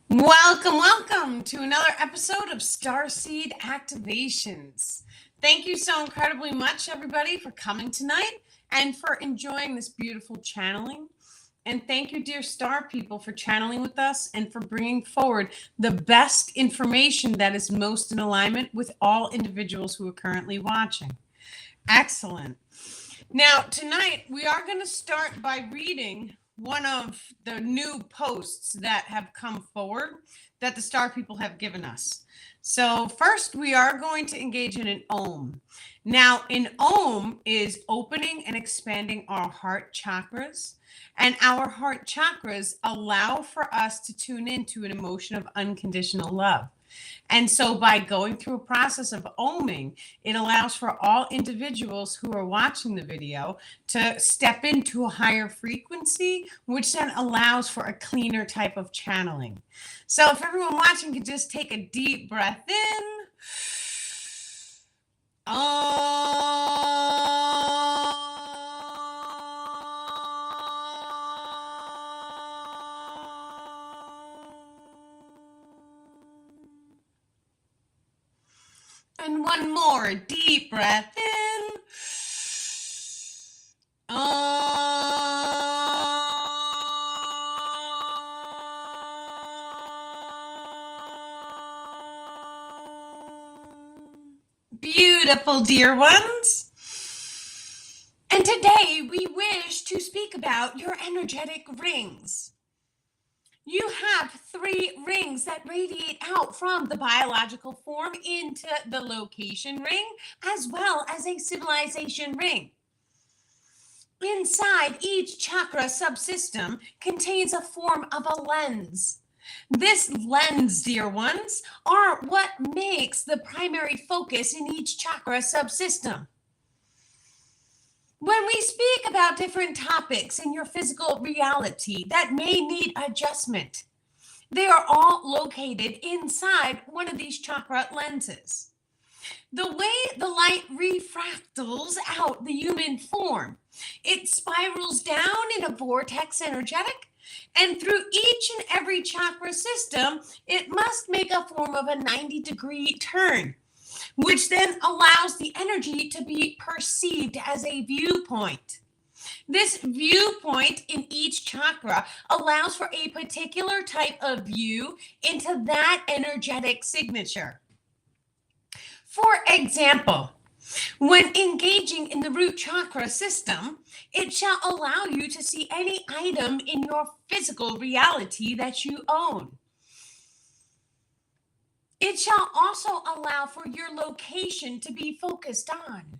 Welcome to another episode of Starseed Activations. Thank you so incredibly much, everybody, for coming tonight and for enjoying this beautiful channeling. And thank you, dear star people, for channeling with us and for bringing forward the best information that is most in alignment with all individuals who are currently watching. Excellent. Now, tonight we are going to start by reading one of the new posts that have come forward that the star people have given us. So first, we are going to engage in an Om. Now, an Om is opening and expanding our heart chakras, and our heart chakras allow for us to tune into an emotion of unconditional love. And so by going through a process of oming, it allows for all individuals who are watching the video to step into a higher frequency, which then allows for a cleaner type of channeling. So if everyone watching could just take a deep breath in. And one more deep breath in. Beautiful, dear ones. And today we wish to speak about your energetic rings. You have 3 rings that radiate out from the biological form into the location ring, as well as a civilization ring. Inside each chakra subsystem contains a form of a lens. This lens, dear ones, are what makes the primary focus in each chakra subsystem. When we speak about different topics in your physical reality that may need adjustment, they are all located inside one of these chakra lenses. The way the light refractals out the human form, it spirals down in a vortex energetic, and through each and every chakra system, it must make a form of a 90-degree turn, which then allows the energy to be perceived as a viewpoint. This viewpoint in each chakra allows for a particular type of view into that energetic signature. For example, when engaging in the root chakra system, it shall allow you to see any item in your physical reality that you own. It shall also allow for your location to be focused on.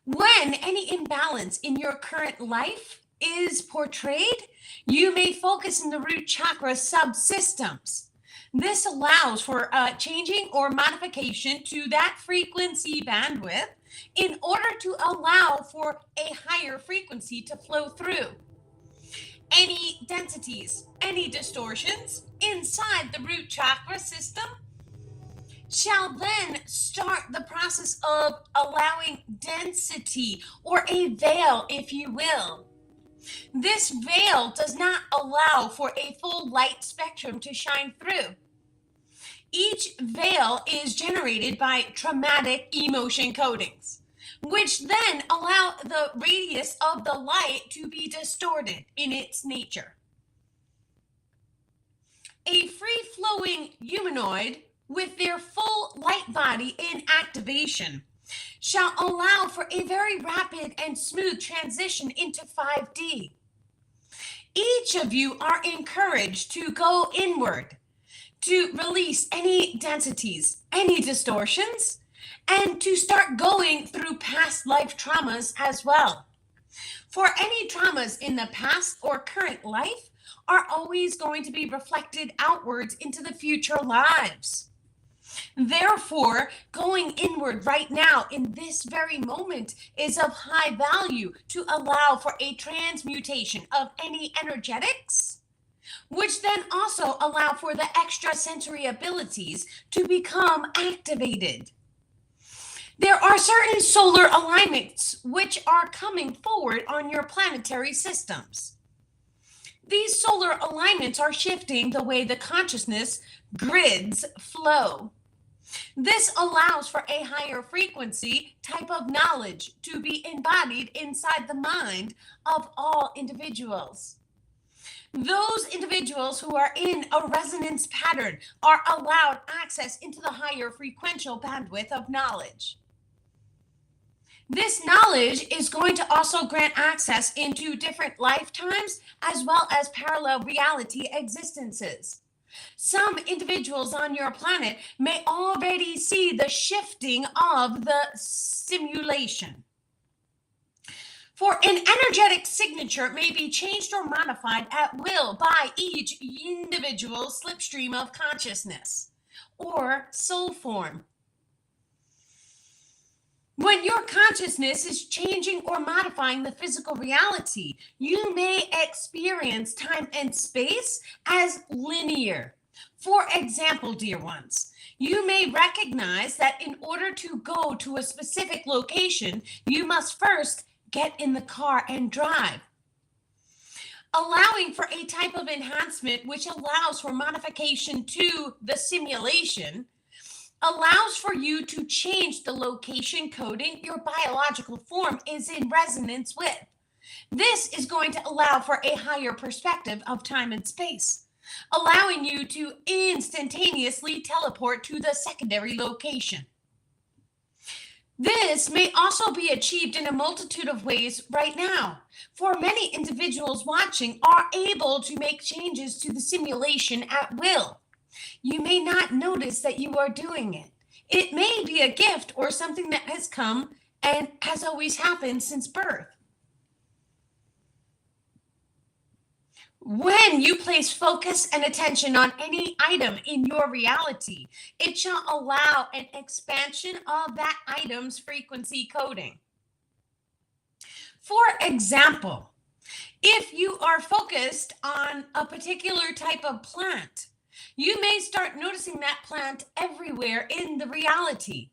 When any imbalance in your current life is portrayed, you may focus in the root chakra subsystems. This allows for changing or modification to that frequency bandwidth in order to allow for a higher frequency to flow through. Any densities, any distortions inside the root chakra system shall then start the process of allowing density, or a veil, if you will. This veil does not allow for a full light spectrum to shine through. Each veil is generated by traumatic emotion codings, which then allow the radius of the light to be distorted in its nature. A free-flowing humanoid with their full light body in activation shall allow for a very rapid and smooth transition into 5D. Each of you are encouraged to go inward, to release any densities, any distortions, and to start going through past life traumas as well. For any traumas in the past or current life are always going to be reflected outwards into the future lives. Therefore, going inward right now in this very moment is of high value to allow for a transmutation of any energetics, which then also allow for the extrasensory abilities to become activated. There are certain solar alignments which are coming forward on your planetary systems. These solar alignments are shifting the way the consciousness grids flow. This allows for a higher frequency type of knowledge to be embodied inside the mind of all individuals. Those individuals who are in a resonance pattern are allowed access into the higher frequential bandwidth of knowledge. This knowledge is going to also grant access into different lifetimes as well as parallel reality existences. Some individuals on your planet may already see the shifting of the simulation. For an energetic signature may be changed or modified at will by each individual slipstream of consciousness or soul form. When your consciousness is changing or modifying the physical reality, you may experience time and space as linear. For example, dear ones, you may recognize that in order to go to a specific location, you must first get in the car and drive. Allowing for a type of enhancement which allows for modification to the simulation allows for you to change the location coding your biological form is in resonance with. This is going to allow for a higher perspective of time and space, allowing you to instantaneously teleport to the secondary location. This may also be achieved in a multitude of ways right now. For many individuals watching are able to make changes to the simulation at will. You may not notice that you are doing it. It may be a gift or something that has come and has always happened since birth. When you place focus and attention on any item in your reality, it shall allow an expansion of that item's frequency coding. For example, if you are focused on a particular type of plant, you may start noticing that plant everywhere in the reality.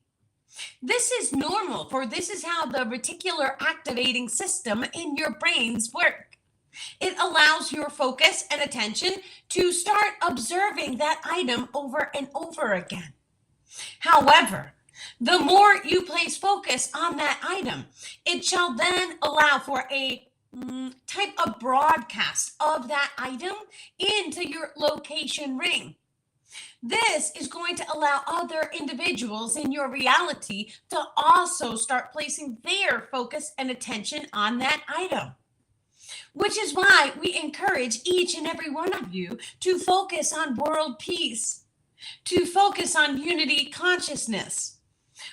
This is normal, for this is how the reticular activating system in your brains work. It allows your focus and attention to start observing that item over and over again. However, the more you place focus on that item, it shall then allow for a type of broadcast of that item into your location ring. This is going to allow other individuals in your reality to also start placing their focus and attention on that item, which is why we encourage each and every one of you to focus on world peace, to focus on unity consciousness.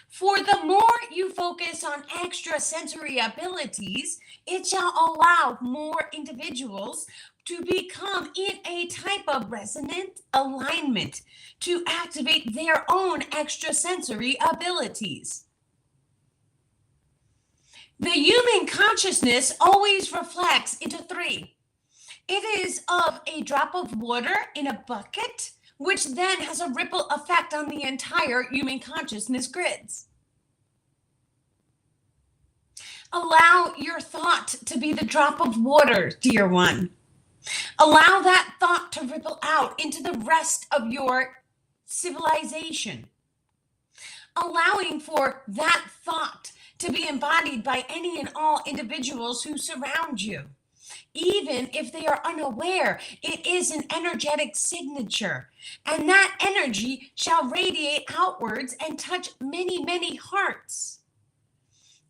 For the more you focus on extrasensory abilities, it shall allow more individuals to become in a type of resonant alignment to activate their own extrasensory abilities. The human consciousness always reflects into three. It is of a drop of water in a bucket, which then has a ripple effect on the entire human consciousness grids. Allow your thought to be the drop of water, dear one. Allow that thought to ripple out into the rest of your civilization. Allowing for that thought to be embodied by any and all individuals who surround you. Even if they are unaware, it is an energetic signature, and that energy shall radiate outwards and touch many, many hearts.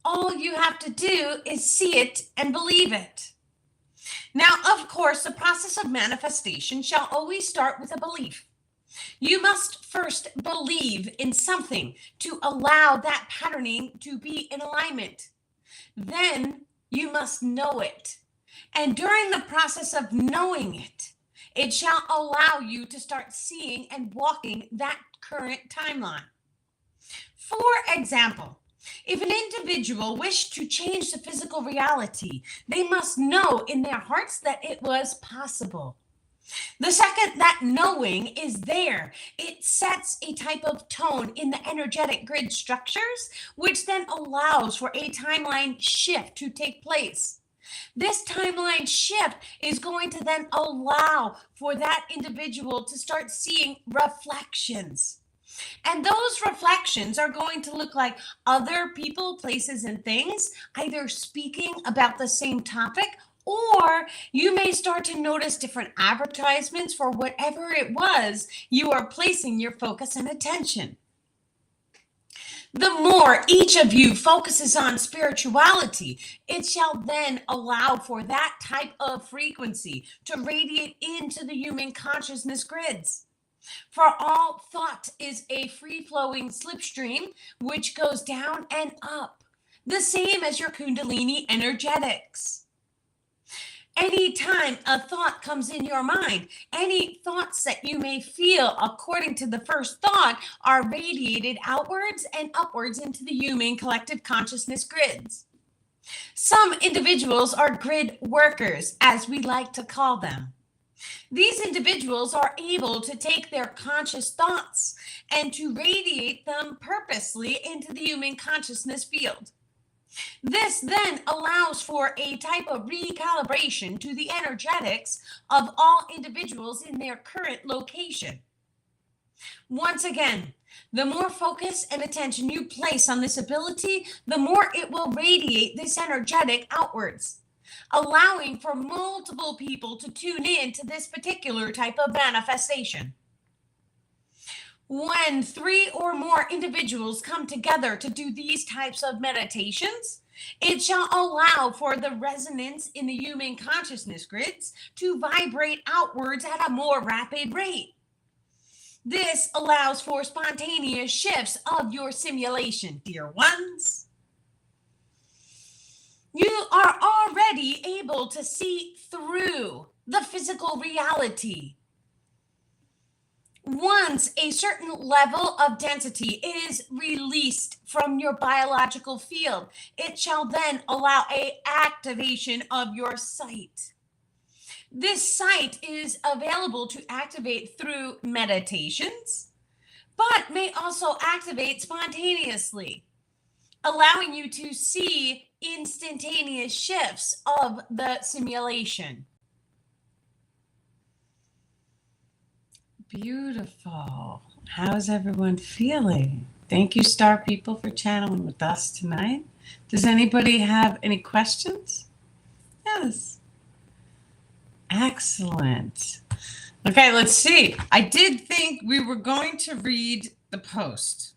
All you have to do is see it and believe it. Now, of course, the process of manifestation shall always start with a belief. You must first believe in something to allow that patterning to be in alignment. Then you must know it. And during the process of knowing it, it shall allow you to start seeing and walking that current timeline. For example, if an individual wished to change the physical reality, they must know in their hearts that it was possible. The second that knowing is there, it sets a type of tone in the energetic grid structures, which then allows for a timeline shift to take place. This timeline shift is going to then allow for that individual to start seeing reflections. And those reflections are going to look like other people, places, and things either speaking about the same topic, or you may start to notice different advertisements for whatever it was you are placing your focus and attention. The more each of you focuses on spirituality, it shall then allow for that type of frequency to radiate into the human consciousness grids. For all thought is a free-flowing slipstream which goes down and up, the same as your Kundalini energetics. Anytime a thought comes in your mind, any thoughts that you may feel according to the first thought are radiated outwards and upwards into the human collective consciousness grids. Some individuals are grid workers, as we like to call them. These individuals are able to take their conscious thoughts and to radiate them purposely into the human consciousness field. This then allows for a type of recalibration to the energetics of all individuals in their current location. Once again, the more focus and attention you place on this ability, the more it will radiate this energetic outwards, allowing for multiple people to tune in to this particular type of manifestation. When 3 or more individuals come together to do these types of meditations, it shall allow for the resonance in the human consciousness grids to vibrate outwards at a more rapid rate. This allows for spontaneous shifts of your simulation, dear ones. You are already able to see through the physical reality. Once a certain level of density is released from your biological field, it shall then allow an activation of your sight. This sight is available to activate through meditations, but may also activate spontaneously, allowing you to see instantaneous shifts of the simulation. Beautiful. How's everyone feeling? Thank you, Star People, for channeling with us tonight. Does anybody have any questions? Yes. Excellent. Okay, let's see. I did think we were going to read the post.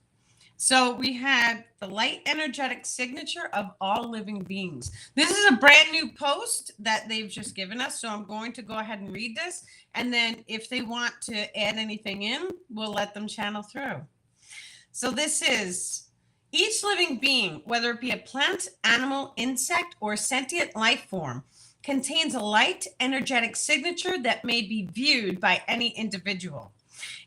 So we had the light energetic signature of all living beings. This is a brand new post that they've just given us. So I'm going to go ahead and read this. And then if they want to add anything in, we'll let them channel through. So this is each living being, whether it be a plant, animal, insect, or sentient life form, contains a light energetic signature that may be viewed by any individual.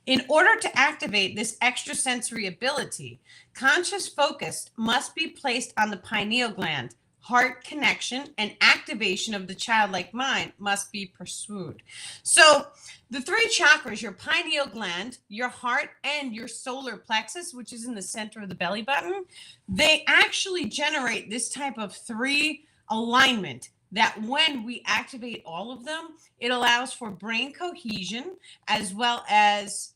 In order to activate this extrasensory ability, conscious focus must be placed on the pineal gland. Heart connection and activation of the childlike mind must be pursued. So the 3 chakras, your pineal gland, your heart, and your solar plexus, which is in the center of the belly button, they actually generate this type of 3 alignment that when we activate all of them, it allows for brain cohesion, as well as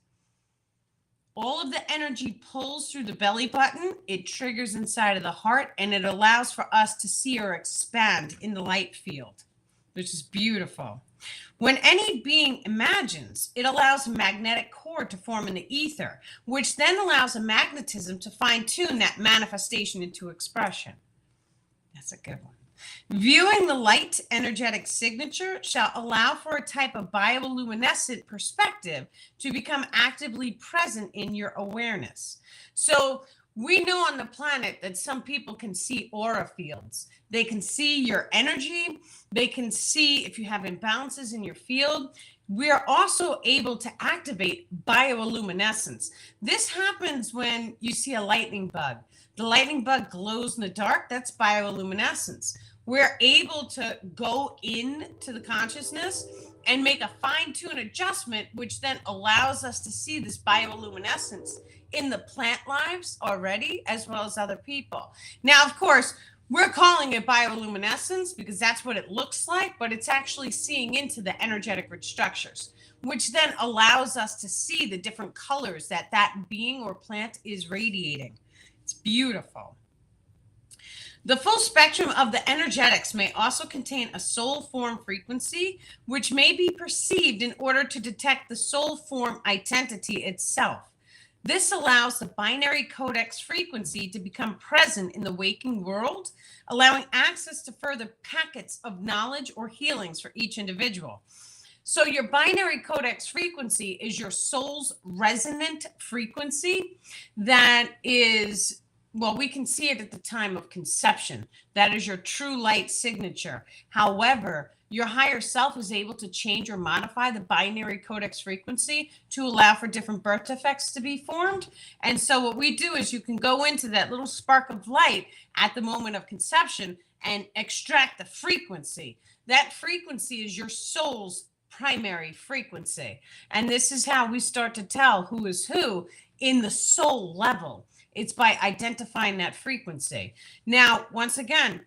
all of the energy pulls through the belly button. It triggers inside of the heart, and it allows for us to see or expand in the light field, which is beautiful. When any being imagines, it allows a magnetic cord to form in the ether, which then allows a magnetism to fine-tune that manifestation into expression. That's a good one. Viewing the light energetic signature shall allow for a type of bioluminescent perspective to become actively present in your awareness. So we know on the planet that some people can see aura fields. They can see your energy. They can see if you have imbalances in your field. We are also able to activate bioluminescence. This happens when you see a lightning bug. The lightning bug glows in the dark. That's bioluminescence. We're able to go into the consciousness and make a fine-tune adjustment, which then allows us to see this bioluminescence in the plant lives already, as well as other people. Now, of course, We're calling it bioluminescence because that's what it looks like, but it's actually seeing into the energetic rich structures, which then allows us to see the different colors that that being or plant is radiating. It's beautiful. The full spectrum of the energetics may also contain a soul form frequency, which may be perceived in order to detect the soul form identity itself. This allows the binary codex frequency to become present in the waking world, allowing access to further packets of knowledge or healings for each individual. So your binary codex frequency is your soul's resonant frequency that is, well, we can see it at the time of conception. That is your true light signature. However, your higher self is able to change or modify the binary codex frequency to allow for different birth defects to be formed. And so what we do is you can go into that little spark of light at the moment of conception and extract the frequency. That frequency is your soul's primary frequency. And this is how we start to tell who is who in the soul level. It's by identifying that frequency. Now, once again,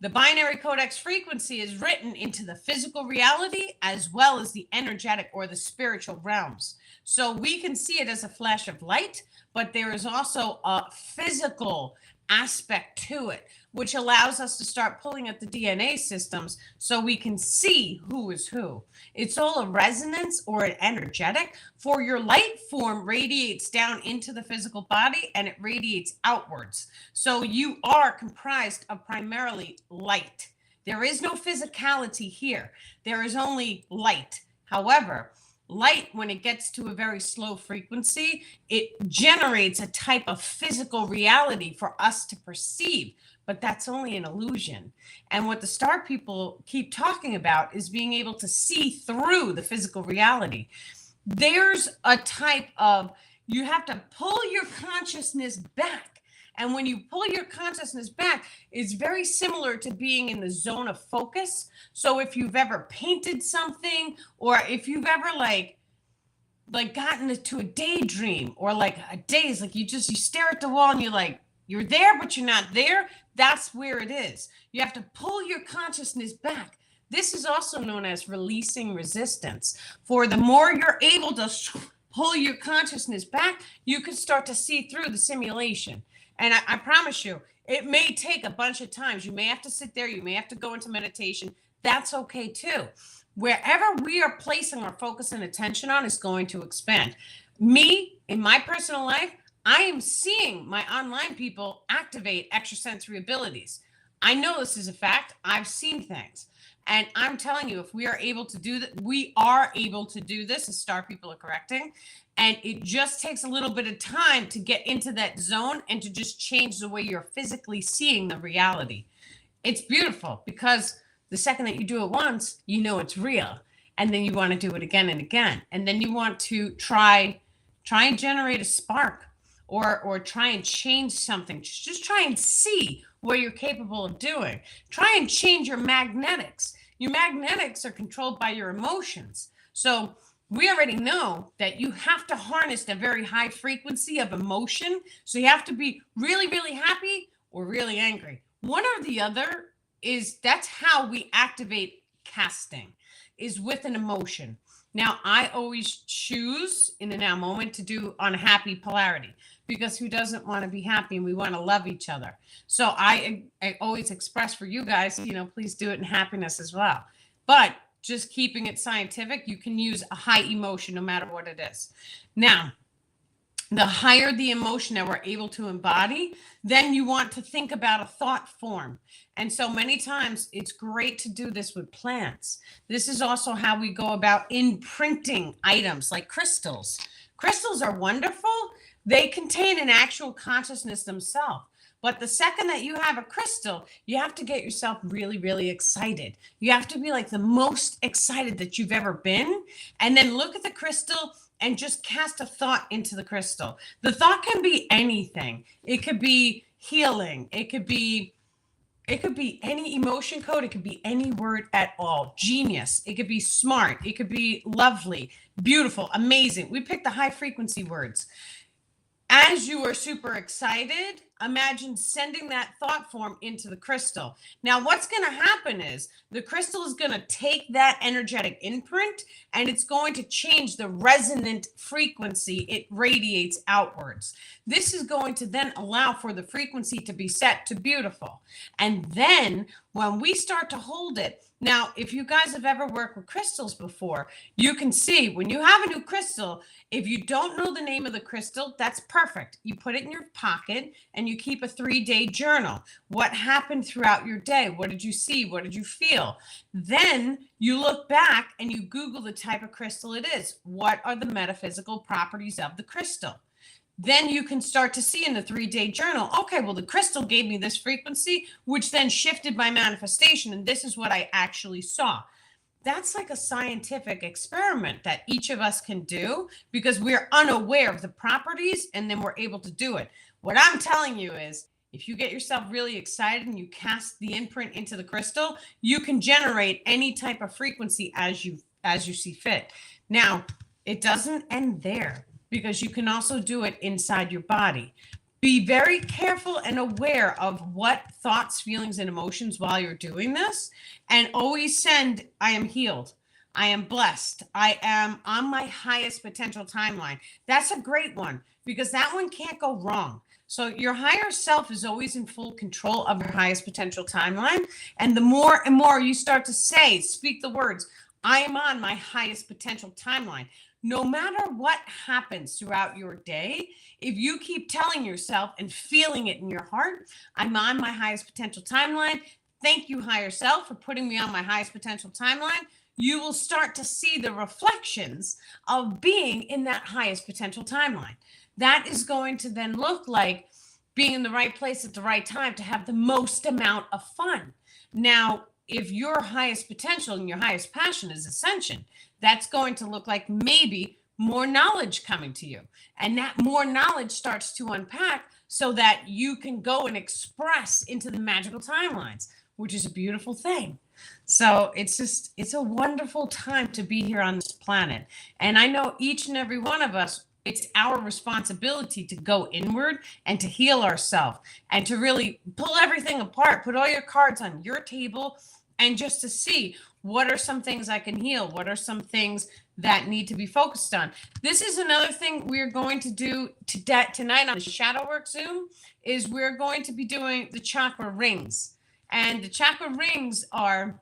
the binary codex frequency is written into the physical reality as well as the energetic or the spiritual realms. So we can see it as a flash of light, but there is also a physical aspect to it, which allows us to start pulling at the DNA systems so we can see who is who. It's all a resonance or an energetic, for your light form radiates down into the physical body and it radiates outwards. So you are comprised of primarily light. There is no physicality here. There is only light. However, light, when it gets to a very slow frequency, it generates a type of physical reality for us to perceive, but that's only an illusion. And what the star people keep talking about is being able to see through the physical reality. There's a type of, you have to pull your consciousness back. And when you pull your consciousness back, it's very similar to being in the zone of focus. So if you've ever painted something, or if you've ever like gotten into a daydream, or like a daze, like you stare at the wall and you're there, but you're not there. That's where it is. You have to pull your consciousness back. This is also known as releasing resistance. For the more you're able to pull your consciousness back, you can start to see through the simulation. And I promise you, it may take a bunch of times. You may have to sit there. You may have to go into meditation. That's okay too. Wherever we are placing our focus and attention on is going to expand. Me, in my personal life, I am seeing my online people activate extrasensory abilities. I know this is a fact. I've seen things. And I'm telling you, if we are able to do that, we are able to do this, as star people are correcting. And it just takes a little bit of time to get into that zone and to just change the way you're physically seeing the reality. It's beautiful because the second that you do it once, you know it's real. And then you want to do it again and again. And then you want to try and generate a spark or try and change something. Just try and see what you're capable of doing. Try and change your magnetics. Your magnetics are controlled by your emotions. So we already know that you have to harness a very high frequency of emotion. So you have to be really, really happy or really angry. One or the other that's how we activate casting, is with an emotion. Now, I always choose in the now moment to do on a happy polarity, because who doesn't want to be happy, and we want to love each other. So I always express for you guys, please do it in happiness as well. But just keeping it scientific, you can use a high emotion no matter what it is. Now, the higher the emotion that we're able to embody, then you want to think about a thought form. And so many times it's great to do this with plants. This is also how we go about imprinting items like crystals. Crystals are wonderful. They contain an actual consciousness themselves. But the second that you have a crystal, you have to get yourself really, really excited. You have to be like the most excited that you've ever been. And then look at the crystal and just cast a thought into the crystal. The thought can be anything. It could be healing. It could be any emotion code. It could be any word at all. Genius. It could be smart. It could be lovely, beautiful, amazing. We pick the high frequency words. As you are super excited, imagine sending that thought form into the crystal. Now, what's going to happen is the crystal is going to take that energetic imprint and it's going to change the resonant frequency it radiates outwards. This is going to then allow for the frequency to be set to beautiful. And then when we start to hold it, now, if you guys have ever worked with crystals before, you can see when you have a new crystal, if you don't know the name of the crystal, that's perfect. You put it in your pocket and you keep a 3-day journal. What happened throughout your day? What did you see? What did you feel? Then you look back and you Google the type of crystal it is. What are the metaphysical properties of the crystal? Then you can start to see in the 3-day journal, okay, well, the crystal gave me this frequency, which then shifted my manifestation. And this is what I actually saw. That's like a scientific experiment that each of us can do because we're unaware of the properties and then we're able to do it. What I'm telling you is if you get yourself really excited and you cast the imprint into the crystal, you can generate any type of frequency as you see fit. Now, it doesn't end there, because you can also do it inside your body. Be very careful and aware of what thoughts, feelings, and emotions while you're doing this. And always send, I am healed. I am blessed. I am on my highest potential timeline. That's a great one because that one can't go wrong. So your higher self is always in full control of your highest potential timeline. And the more and more you start to say, speak the words, I am on my highest potential timeline. No matter what happens throughout your day, if you keep telling yourself and feeling it in your heart, I'm on my highest potential timeline. Thank you, higher self, for putting me on my highest potential timeline. You will start to see the reflections of being in that highest potential timeline. That is going to then look like being in the right place at the right time to have the most amount of fun. Now, if your highest potential and your highest passion is ascension, that's going to look like maybe more knowledge coming to you. And that more knowledge starts to unpack so that you can go and express into the magical timelines, which is a beautiful thing. So it's a wonderful time to be here on this planet. And I know each and every one of us, it's our responsibility to go inward and to heal ourselves and to really pull everything apart, put all your cards on your table, and just to see what are some things I can heal, what are some things that need to be focused on. This is another thing we're going to do tonight on the Shadow Work Zoom, is we're going to be doing the chakra rings. And the chakra rings are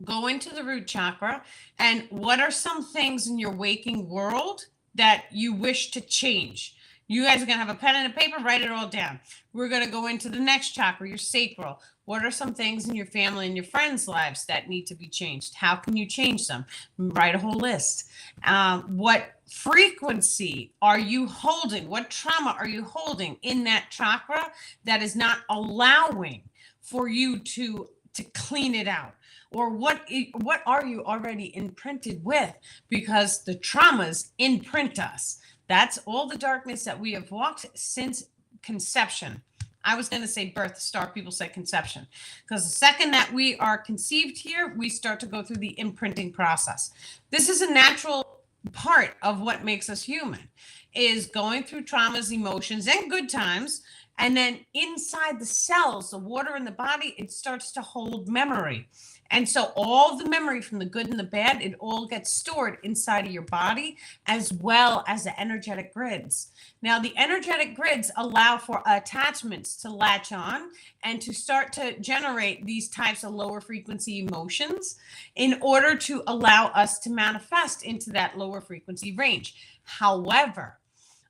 go into the root chakra and what are some things in your waking world that you wish to change. You guys are going to have a pen and a paper, write it all down. We're going to go into the next chakra, your sacral. What are some things in your family and your friends' lives that need to be changed? How can you change them? Write a whole list. What frequency are you holding? What trauma are you holding in that chakra that is not allowing for you to clean it out? Or what are you already imprinted with? Because the traumas imprint us. That's all the darkness that we have walked since conception. I was going to say birth, star people say conception. Because the second that we are conceived here, we start to go through the imprinting process. This is a natural part of what makes us human, is going through traumas, emotions, and good times. And then inside the cells, the water in the body, it starts to hold memory. And so all the memory from the good and the bad, it all gets stored inside of your body, as well as the energetic grids. Now, the energetic grids allow for attachments to latch on and to start to generate these types of lower frequency emotions in order to allow us to manifest into that lower frequency range. However,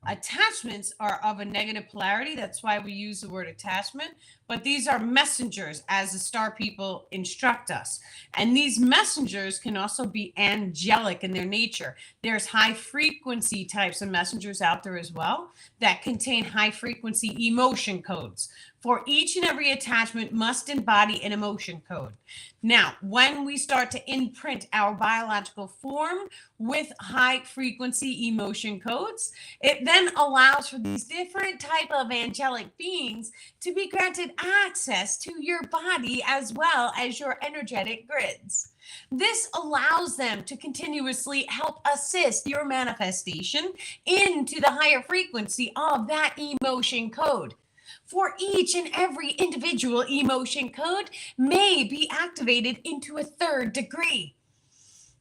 attachments are of a negative polarity. That's why we use the word attachment. But these are messengers, as the star people instruct us. And these messengers can also be angelic in their nature. There's high frequency types of messengers out there as well that contain high frequency emotion codes. For each and every attachment must embody an emotion code. Now, when we start to imprint our biological form with high frequency emotion codes, it then allows for these different type of angelic beings to be granted access to your body as well as your energetic grids. This allows them to continuously help assist your manifestation into the higher frequency of that emotion code. For each and every individual emotion code may be activated into a third degree.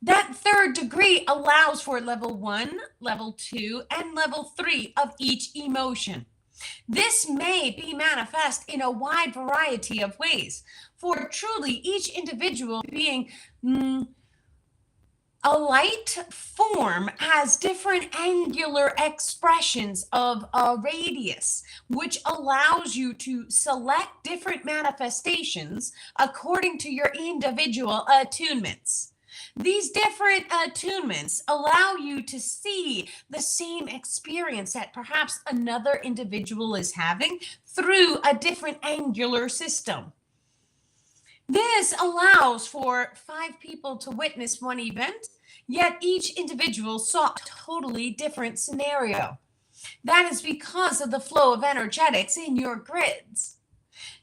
That third degree allows for level 1, level 2, and level 3 of each emotion. This may be manifest in a wide variety of ways, for truly each individual being a light form has different angular expressions of a radius, which allows you to select different manifestations according to your individual attunements. These different attunements allow you to see the same experience that perhaps another individual is having through a different angular system. This allows for 5 people to witness one event, yet each individual saw a totally different scenario. That is because of the flow of energetics in your grids.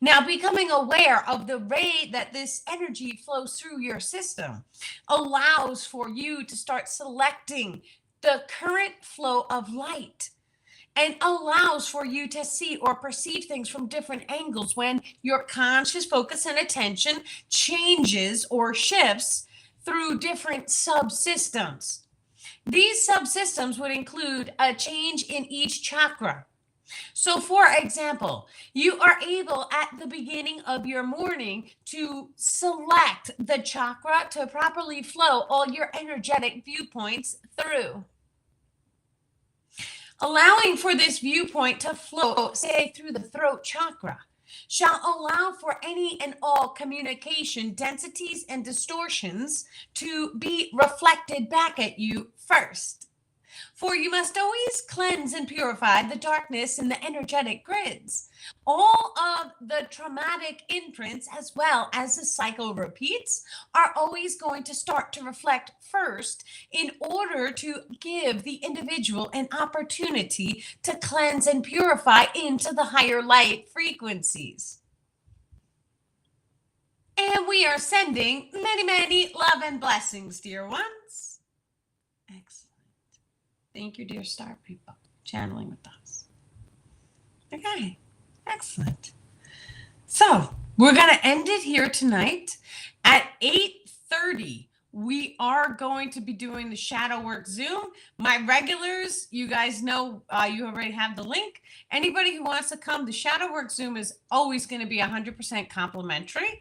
Now, becoming aware of the rate that this energy flows through your system allows for you to start selecting the current flow of light, and allows for you to see or perceive things from different angles when your conscious focus and attention changes or shifts through different subsystems. These subsystems would include a change in each chakra. So, for example, you are able at the beginning of your morning to select the chakra to properly flow all your energetic viewpoints through. Allowing for this viewpoint to flow, say, through the throat chakra, shall allow for any and all communication densities and distortions to be reflected back at you first. For you must always cleanse and purify the darkness in the energetic grids. All of the traumatic imprints, as well as the cycle repeats, are always going to start to reflect first in order to give the individual an opportunity to cleanse and purify into the higher light frequencies. And we are sending many, many love and blessings, dear ones. Excellent. Thank you, dear star people, channeling with us. Okay, excellent. So we're going to end it here tonight at 8:30. We are going to be doing the shadow work Zoom. My regulars, you guys know, you already have the link. Anybody who wants to come, the shadow work Zoom is always going to be 100% complimentary.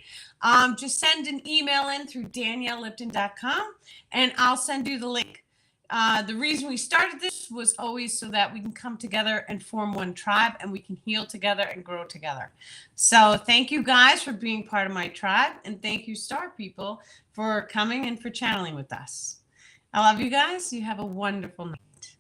Just send an email in through daniellelipton.com and I'll send you the link. The reason we started this was always so that we can come together and form one tribe and we can heal together and grow together. So thank you guys for being part of my tribe, and thank you star people for coming and for channeling with us. I love you guys. You have a wonderful night.